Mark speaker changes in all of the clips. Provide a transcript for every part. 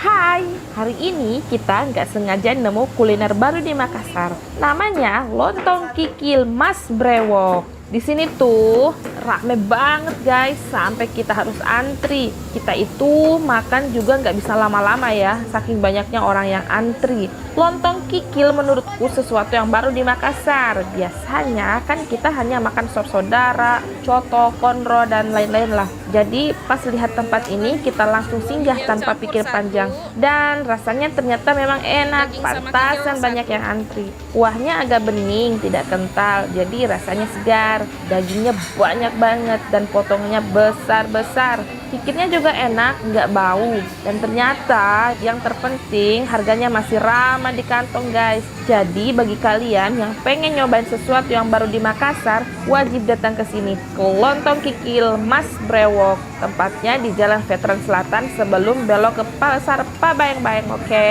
Speaker 1: Hai, hari ini kita nggak sengaja nemu kuliner baru di Makassar. Namanya lontong kikil Mas Brewok. Di sini tuh rame banget guys, sampai kita harus antri. Kita itu makan juga nggak bisa lama-lama ya, saking banyaknya orang yang antri. Lontong kikil menurutku sesuatu yang baru di Makassar. Biasanya kan kita hanya makan sop saudara, coto, konro, dan lain-lain lah. Jadi pas lihat tempat ini kita langsung singgah tanpa pikir panjang. Dan rasanya ternyata memang enak, pantasan banyak yang antri. Kuahnya agak bening, tidak kental, jadi rasanya segar. Dagingnya banyak banget dan potongannya besar-besar. Kikilnya juga enak, nggak bau. Dan ternyata yang terpenting harganya masih ramah di kantong guys. Jadi bagi kalian yang pengen nyobain sesuatu yang baru di Makassar, wajib datang ke sini, ke Lontong Kikil Mas Brewok. Tempatnya di Jalan Veteran Selatan sebelum belok ke Pasar Pabayang-Bayang, oke?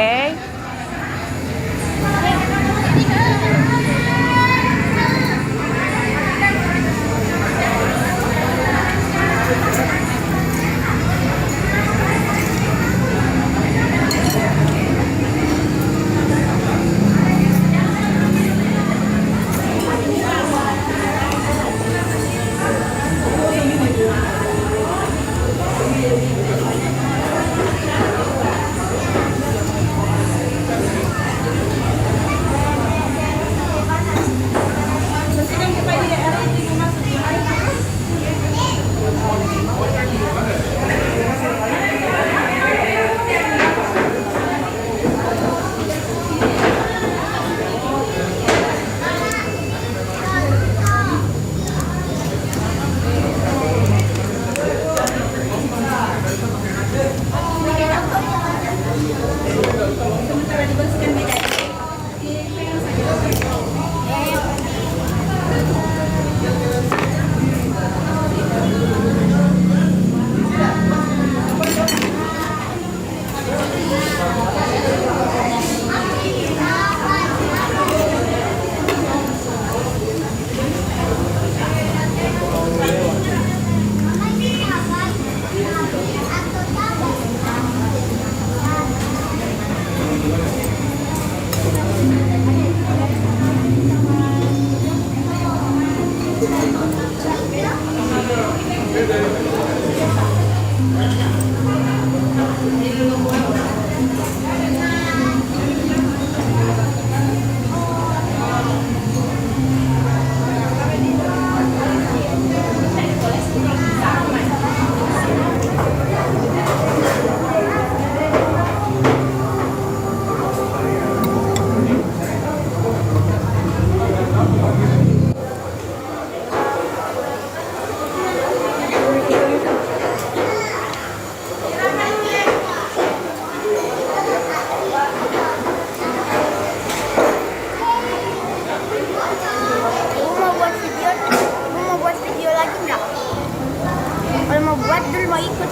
Speaker 2: Kalau mau buat dulu mau ikut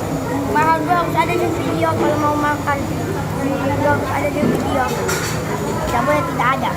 Speaker 2: mahal dulu harus ada di video. Kalau mau makan harus ada di video, tidak boleh tidak ada.